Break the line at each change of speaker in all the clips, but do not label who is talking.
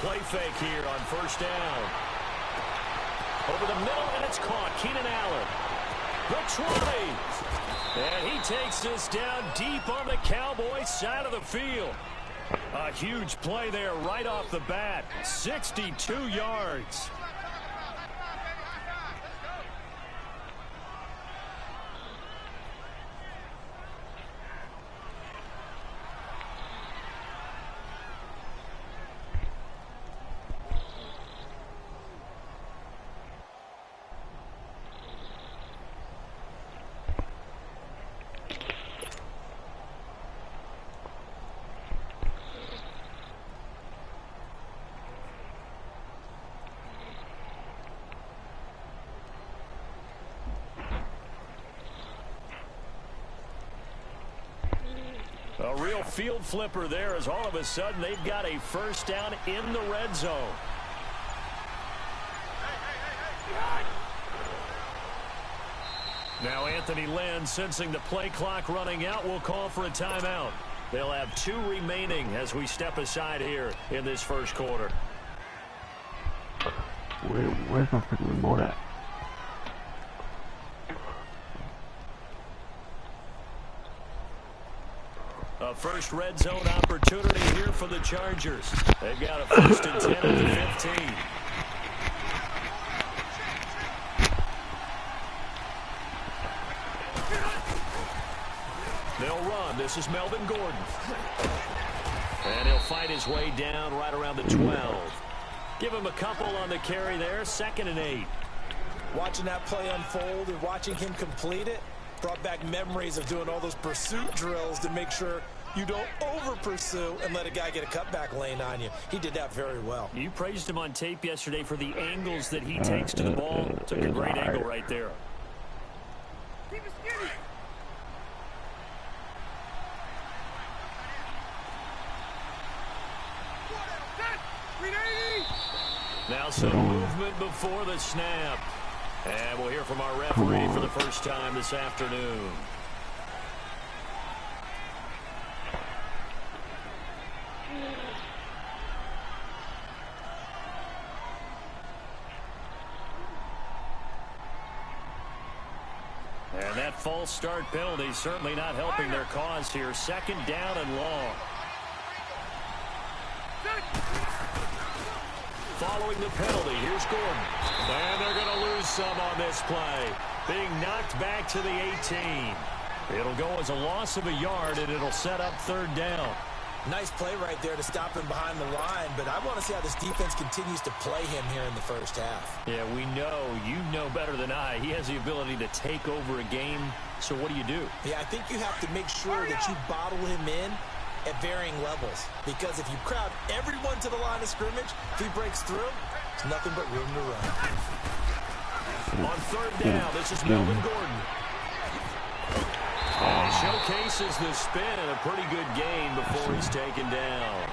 play fake here on first down. Over the middle, and it's caught. Keenan Allen. The 20. And he takes this down deep on the Cowboys side of the field. A huge play there right off the bat. 62 yards. A real field flipper there as all of a sudden they've got a first down in the red zone. Now Anthony Lynn, sensing the play clock running out, will call for a timeout. They'll have 2 remaining as we step aside here in this first quarter.
Where's my freaking remote at?
A first red zone opportunity here for the Chargers. They've got a first and 10 at the 15. They'll run. This is Melvin Gordon. And he'll fight his way down right around the 12. Give him a couple on the carry there. 2nd and 8.
Watching that play unfold and watching him complete it brought back memories of doing all those pursuit drills to make sure you don't over-pursue and let a guy get a cutback lane on you. He did that very well.
You praised him on tape yesterday for the angles that he takes to the ball. Took a great angle right there. Now some movement before the snap. And we'll hear from our referee for the first time this afternoon. And that false start penalty certainly not helping their cause here. 2nd down and long. Following the penalty, here's Gordon. And they're going to lose some on this play. Being knocked back to the 18. It'll go as a loss of a yard, and it'll set up 3rd down.
Nice play right there to stop him behind the line, but I want to see how this defense continues to play him here in the first half.
Yeah, we know. You know better than I. He has the ability to take over a game, so what do you do?
Yeah, I think you have to make sure that you bottle him in at varying levels, because if you crowd everyone to the line of scrimmage, if he breaks through, there's nothing but room to run.
On 3rd down, this is Melvin Gordon. And he showcases the spin and a pretty good gain before he's taken down.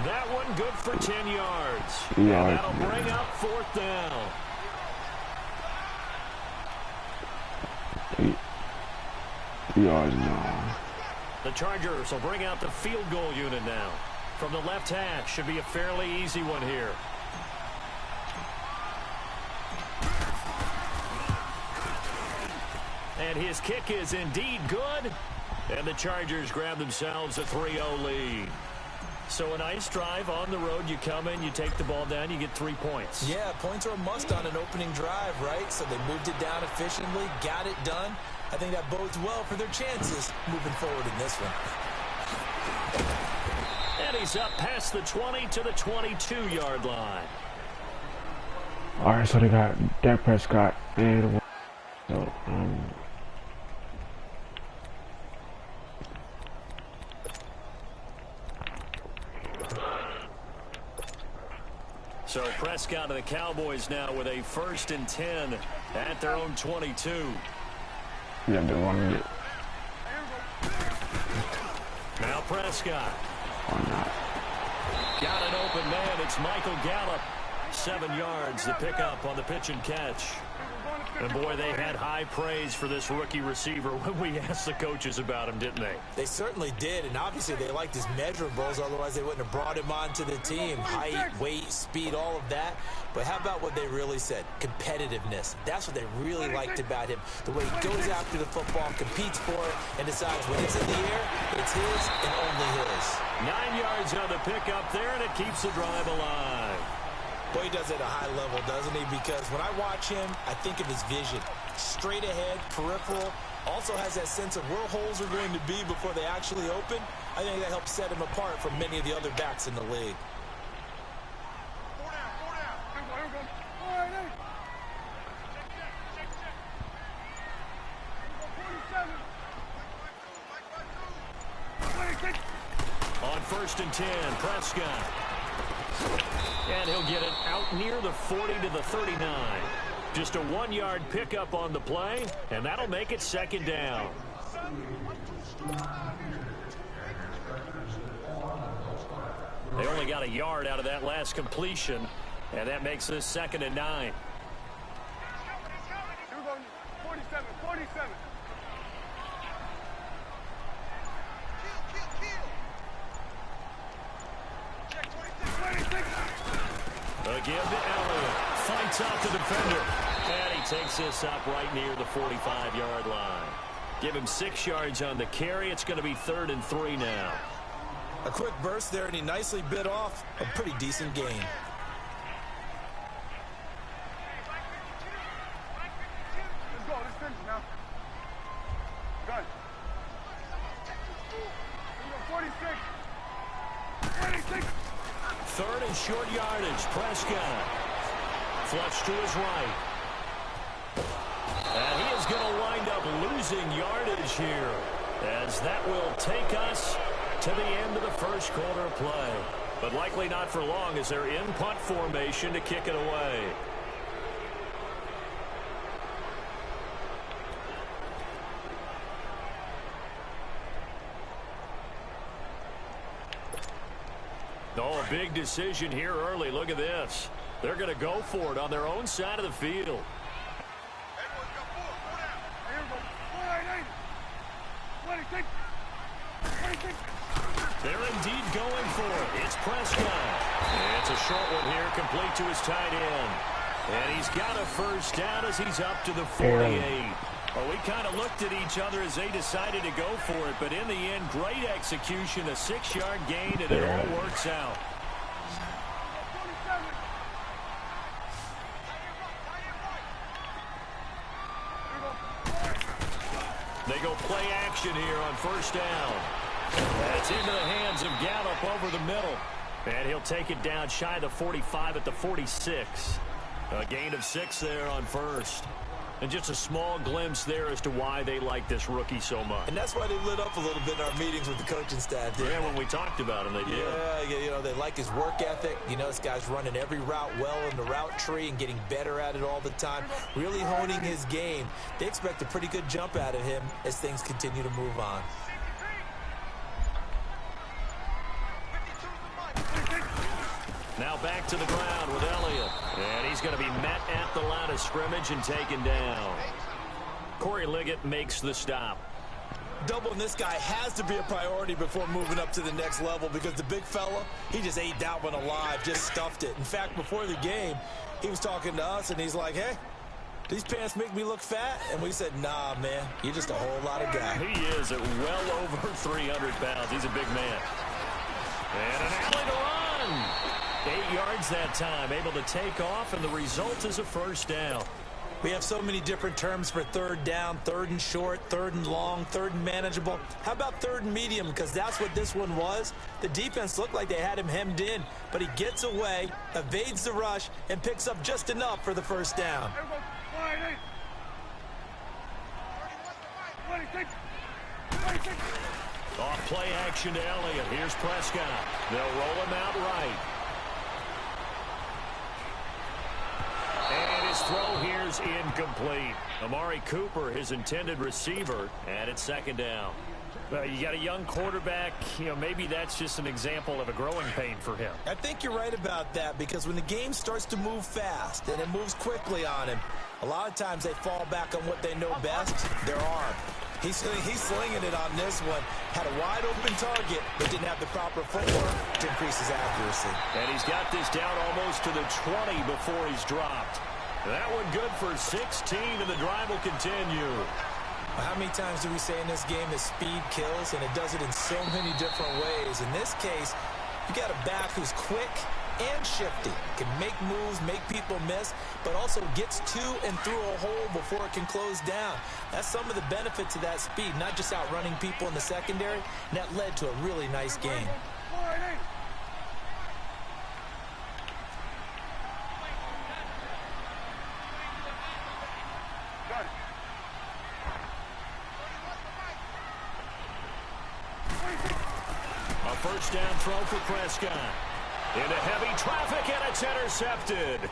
That one good for 10 yards. And that'll bring up 4th down. The Chargers will bring out the field goal unit now. From the left hash, should be a fairly easy one here. And his kick is indeed good. And the Chargers grab themselves a 3-0 lead. So a nice drive on the road. You come in, you take the ball down, you get 3 points.
Yeah, points are a must on an opening drive, right? So they moved it down efficiently, got it done. I think that bodes well for their chances moving forward in this one.
And he's up past the 20 to the 22-yard line.
All right, so they got Dak Prescott and
so Prescott and the Cowboys now with a 1st and 10 at their own 22.
Yeah, they want to get.
Now Prescott.
Or not.
Got an open man. It's Michael Gallup. 7 yards to pick up on the pitch and catch. And, boy, they had high praise for this rookie receiver when we asked the coaches about him, didn't they?
They certainly did, and obviously they liked his measurables. Otherwise, they wouldn't have brought him onto the team. Height, weight, speed, all of that. But how about what they really said? Competitiveness. That's what they really liked about him. The way he goes after the football, competes for it, and decides when it's in the air, it's his and only his.
9 yards on the pickup there, and it keeps the drive alive.
Boy, he does it at a high level, doesn't he? Because when I watch him, I think of his vision. Straight ahead, peripheral. Also has that sense of where holes are going to be before they actually open. I think that helps set him apart from many of the other backs in the league.
On 1st and 10, Prescott. And he'll get it out near the 40 to the 39. Just a 1-yard pickup on the play, and that'll make it 2nd down. They only got a yard out of that last completion, and that makes this 2nd and 9.
47.
Again to Elliott. Fights out the defender. And he takes this up right near the 45-yard line. Give him 6 yards on the carry. It's going to be 3rd and 3 now.
A quick burst there, and he nicely bit off a pretty decent gain.
Let's go. Let's finish now. Good. 46.
3rd and short yardage. Prescott. Flush to his right. And he is going to wind up losing yardage here, as that will take us to the end of the first quarter of play. But likely not for long, as they're in punt formation to kick it away. Oh, a big decision here early. Look at this. They're going to go for it on their own side of the field. They're indeed going for it. It's Prescott. It's a short one here, complete to his tight end. And he's got a 1st down as he's up to the 48. Well, we kind of looked at each other as they decided to go for it, but in the end, great execution, a 6-yard gain, and it all works out. They go play action here on 1st down. That's into the hands of Gallup over the middle. And he'll take it down shy of the 45 at the 46. A gain of 6 there on 1st. And just a small glimpse there as to why they like this rookie so much.
And that's why they lit up a little bit in our meetings with the coaching staff.
Yeah, when we talked about him, they did.
Yeah, you know, they like his work ethic. You know, this guy's running every route well in the route tree and getting better at it all the time. Really honing his game. They expect a pretty good jump out of him as things continue to move on.
Now back to the ground with Elliott. And he's going to be met at the line of scrimmage and taken down. Corey Liggett makes the stop.
Doubling this guy has to be a priority before moving up to the next level, because the big fella, he just ate that one alive, just stuffed it. In fact, before the game, he was talking to us, and he's like, hey, these pants make me look fat? And we said, nah, man, you're just a whole lot of guy.
He is at well over 300 pounds. He's a big man. And an alley to run. 8 yards that time, able to take off, and the result is a 1st down.
We have so many different terms for 3rd down, 3rd and short, 3rd and long, 3rd and manageable. How about 3rd and medium? Because that's what this one was. The defense looked like they had him hemmed in, but he gets away, evades the rush, and picks up just enough for the 1st down.
Off play action to Elliott. Here's Prescott. They'll roll him out right. And his throw here's incomplete. Amari Cooper, his intended receiver, and it's 2nd down. Well, you got a young quarterback. You know, maybe that's just an example of a growing pain for him.
I think you're right about that, because when the game starts to move fast and it moves quickly on him, A lot of times they fall back on what they know best, their arm. He's slinging it on this one. Had a wide open target, but didn't have the proper footwork to increase his accuracy.
And he's got this down almost to the 20 before he's dropped. That one good for 16, and the drive will continue.
How many times do we say in this game that speed kills, and it does it in so many different ways? In this case, you got a back who's quick and shifty, can make moves, make people miss, but also gets to and through a hole before it can close down. That's some of the benefits of that speed, not just outrunning people in the secondary, and that led to a really nice game.
A first down throw for Prescott. Into heavy traffic, and it's intercepted.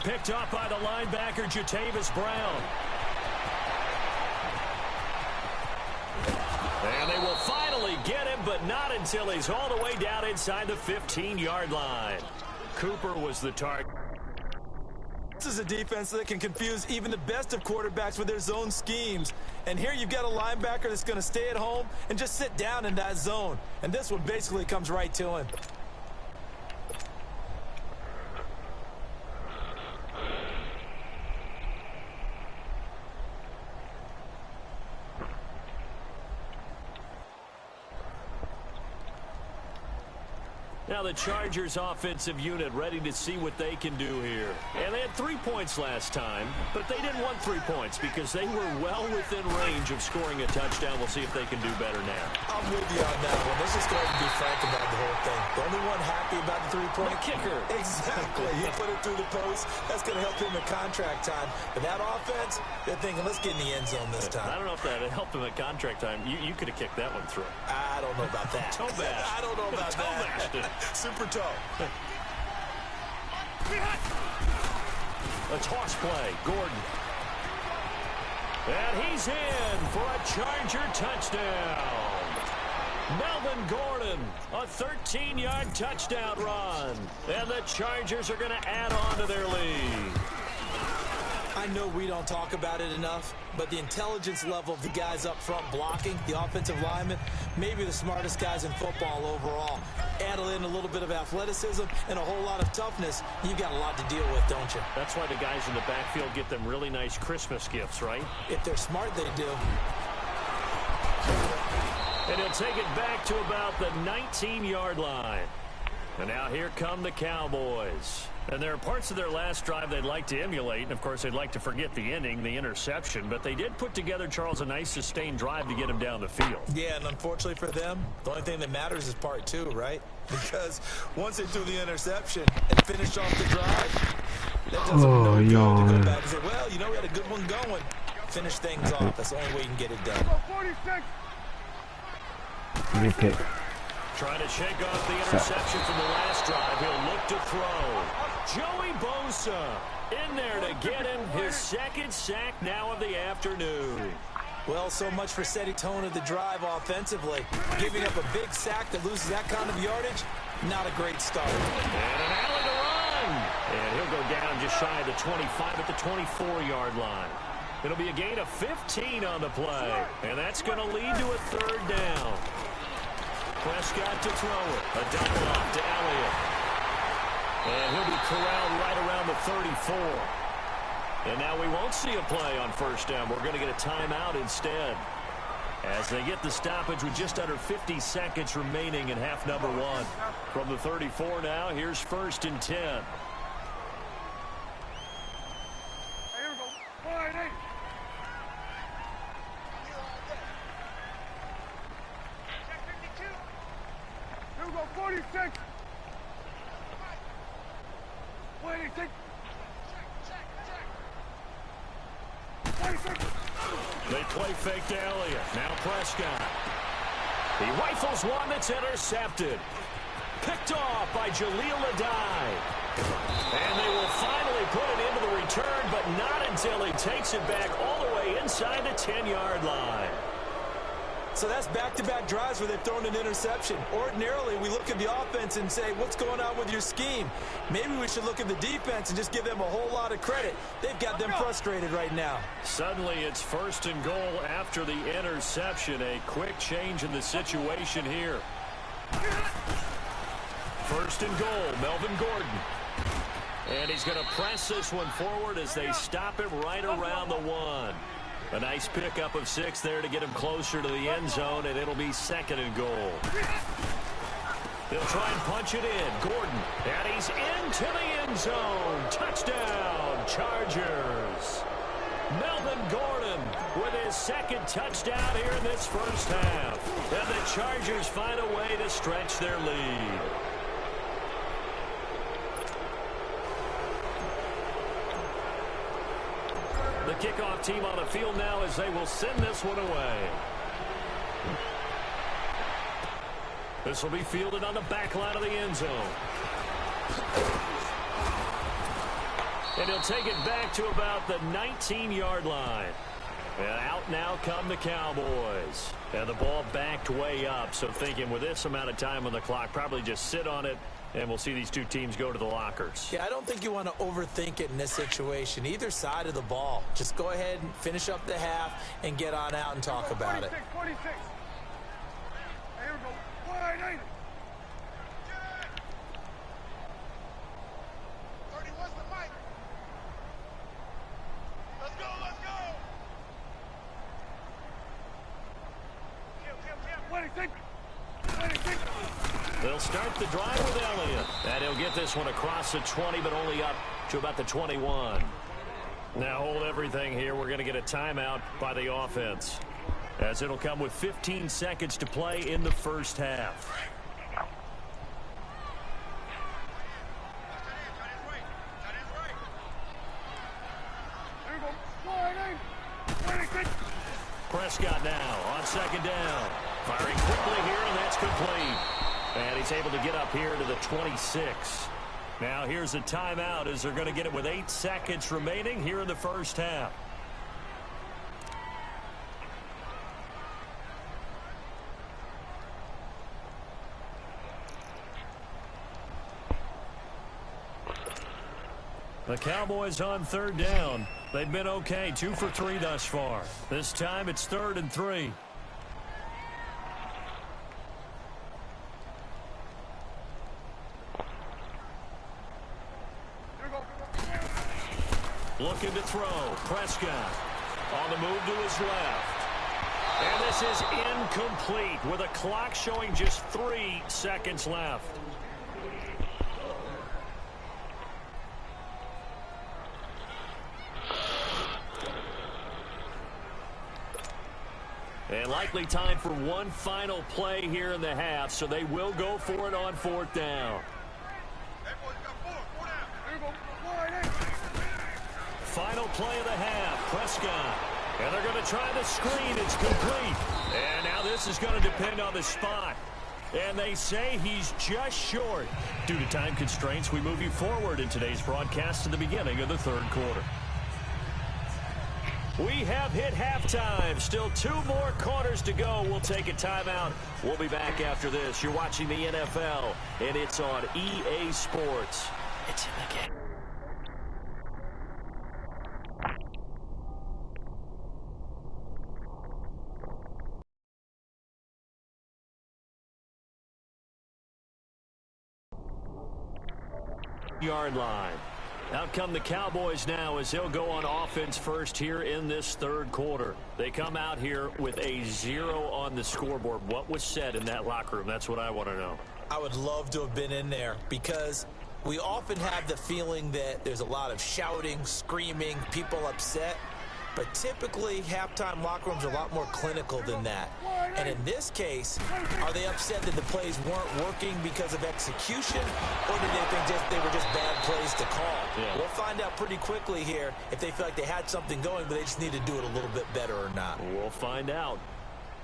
Picked up by the linebacker, Jatavis Brown. And they will finally get him, but not until he's all the way down inside the 15-yard line. Cooper was the target.
This is a defense that can confuse even the best of quarterbacks with their zone schemes. And here you've got a linebacker that's going to stay at home and just sit down in that zone. And this one basically comes right to him.
Now the Chargers offensive unit ready to see what they can do here. And they had 3 points last time, but they didn't want 3 points because they were well within range of scoring a touchdown. We'll see if they can do better now.
I'm with you on that one. Let's just go ahead and be frank about the whole thing. The only one happy about the 3-point
kicker.
Exactly. He put it through the post. That's going to help him in contract time. But that offense, they're thinking, let's get in the end zone this time.
I don't know if that helped him at contract time. You could have kicked that one through.
I don't know about that.
Toe bash.
I don't know about that. Super toe.
A toss play. Gordon. And he's in for a Charger touchdown. Melvin Gordon, a 13-yard touchdown run. And the Chargers are going to add on to their lead.
I know we don't talk about it enough, but the intelligence level of the guys up front blocking, the offensive linemen, maybe the smartest guys in football overall. Add in a little bit of athleticism and a whole lot of toughness, you've got a lot to deal with, don't you?
That's why the guys in the backfield get them really nice Christmas gifts, right?
If they're smart, they do.
And he'll take it back to about the 19-yard line. And now here come the Cowboys. And there are parts of their last drive they'd like to emulate. And, of course, they'd like to forget the ending, the interception. But they did put together, Charles, a nice sustained drive to get him down the field.
Yeah, and unfortunately for them, the only thing that matters is part 2, right? Because once they threw the interception and finished off the drive, that doesn't no good to go back and say, well, you know, we had a good one going. Finish things off. That's the only way you can get it done.
46.
Good pick.
Trying to shake off the interception from the last drive. He'll look to throw. Joey Bosa in there to get him his second sack now of the afternoon.
Well, so much for setting tone of the drive offensively. Giving up a big sack that loses that kind of yardage, not a great start.
And an alley to run. And he'll go down just shy of the 25 at the 24-yard line. It'll be a gain of 15 on the play. And that's going to lead to a third down. Prescott to throw it. A double off to Elliott. And he'll be corralled right around the 34. And now we won't see a play on first down. We're going to get a timeout instead. As they get the stoppage with just under 50 seconds remaining in half number 1. From the 34 now, here's 1st and 10.
Hey, here we go. 48. Here we go. 46. 46. 46.
They play fake to Elliott. Now Prescott. He rifles one that's intercepted. Picked off by Jaleel Adai. And they will finally put it into the return, but not until he takes it back all the way inside the 10-yard line.
So that's back-to-back drives where they've thrown an interception. Ordinarily, we look at the offense and say, what's going on with your scheme? Maybe we should look at the defense and just give them a whole lot of credit. They've got them frustrated right now.
Suddenly, it's 1st and goal after the interception. A quick change in the situation here. 1st and goal, Melvin Gordon. And he's going to press this one forward as they stop him right around the 1. A nice pickup of 6 there to get him closer to the end zone, and it'll be 2nd and goal. They'll try and punch it in. Gordon, and he's into the end zone. Touchdown, Chargers. Melvin Gordon with his 2nd touchdown here in this first half. And the Chargers find a way to stretch their lead. The kickoff team on the field now as they will send this one away. This will be fielded on the back line of the end zone. And he'll take it back to about the 19-yard line. And out now come the Cowboys. And the ball backed way up. So thinking with this amount of time on the clock, probably just sit on it. And we'll see these two teams go to the lockers.
Yeah, I don't think you want to overthink it in this situation. Either side of the ball. Just go ahead and finish up the half and get on out and talk about it.
46. Hey, here we go. 180. 30, what's the mic? Let's go, let's go. 26. 26.
They'll start the drive with Elliott. And he'll get this one across the 20, but only up to about the 21. Now hold everything here. We're going to get a timeout by the offense, as it'll come with 15 seconds to play in the first half. Prescott now on 2nd down. Firing quickly here, and that's complete. And he's able to get up here to the 26. Now here's a timeout as they're going to get it with 8 seconds remaining here in the first half. The Cowboys on 3rd down. They've been okay, 2 for 3 thus far. This time it's 3rd and 3. Looking to throw. Prescott on the move to his left. And this is incomplete with a clock showing just 3 seconds left. And likely time for one final play here in the half, so they will go for it on 4th down. Final play of the half, Prescott. And they're going to try the screen. It's complete. And now this is going to depend on the spot. And they say he's just short. Due to time constraints, we move you forward in today's broadcast to the beginning of the 3rd quarter. We have hit halftime. Still 2 more quarters to go. We'll take a timeout. We'll be back after this. You're watching the NFL, and it's on EA Sports. It's in the game. Yard line. Out come the Cowboys now as they'll go on offense first here in this 3rd quarter. They come out here with a 0 on the scoreboard. What was said in that locker room? That's what I want to know.
I would love to have been in there because we often have the feeling that there's a lot of shouting, screaming, people upset. But typically, halftime locker rooms are a lot more clinical than that. And in this case, are they upset that the plays weren't working because of execution, or did they think they were just bad plays to call?
Yeah.
We'll find out pretty quickly here if they feel like they had something going, but they just need to do it a little bit better or not.
We'll find out.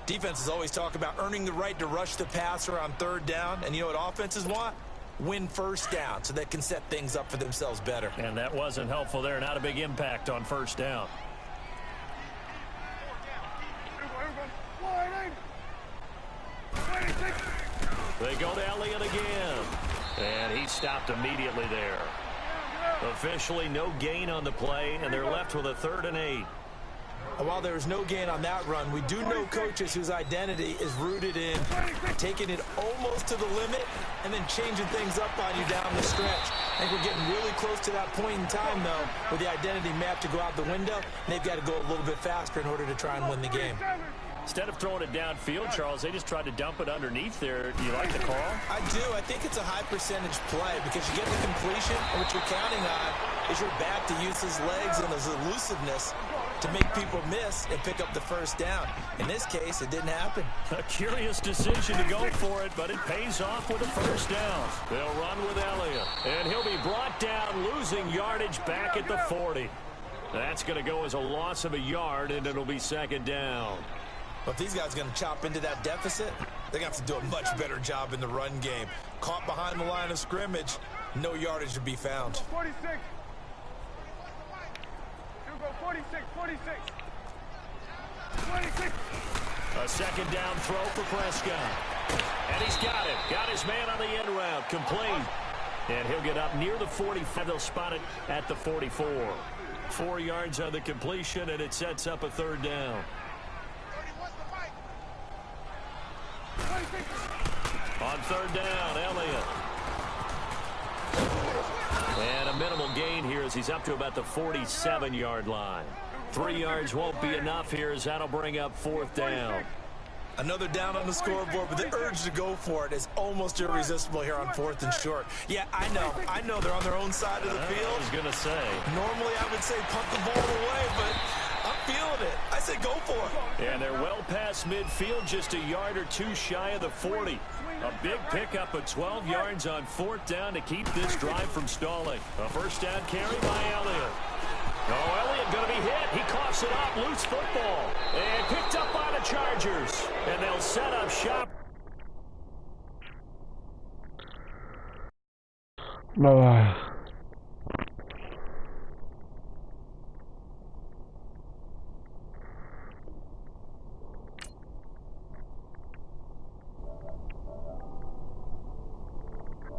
Defenses always talk about earning the right to rush the passer on 3rd down, and you know what offenses want? Win 1st down so they can set things up for themselves better.
And that wasn't helpful there. Not a big impact on 1st down. go to Elliott again. And he stopped immediately there. Officially no gain on the play, and they're left with a 3rd and 8.
While there is no gain on that run, we do know coaches whose identity is rooted in taking it almost to the limit and then changing things up on you down the stretch. I think we're getting really close to that point in time, though, where the identity map to go out the window, and they've got to go a little bit faster in order to try and win the game.
Instead of throwing it downfield, Charles, they just tried to dump it underneath there. Do you like the call?
I do. I think it's a high percentage play because you get the completion, and what you're counting on is your back to use his legs and his elusiveness to make people miss and pick up the first down. In this case, it didn't happen.
A curious decision to go for it, but it pays off with a first down. They'll run with Elliott, and he'll be brought down, losing yardage back at the 40. That's going to go as a loss of a yard, and it'll be 2nd down.
But if these guys are going to chop into that deficit, they're going to have to do a much better job in the run game. Caught behind the line of scrimmage, no yardage to be found.
46. Here we go, 46, 46. 26.
A 2nd down throw for Prescott. And he's got it. Got his man on the end route. Complete. And he'll get up near the 45. They'll spot it at the 44. 4 yards on the completion, and it sets up a 3rd down. On 3rd down, Elliott. And a minimal gain here as he's up to about the 47-yard line. 3 yards won't be enough here as that'll bring up 4th down.
Another down on the scoreboard, but the urge to go for it is almost irresistible here on 4th and short. Yeah, I know they're on their own side of the field.
I was going to say.
Normally I would say punt the ball away, but I'm feeling it. I say go for it.
And they're well past midfield, just a yard or 2 shy of the 40. A big pickup of 12 yards on 4th down to keep this drive from stalling. A first down carry by Elliott. Oh, Elliott going to be hit. He coughs it up. Loose football. And picked up by the Chargers. And they'll set up shop.
Bye-bye.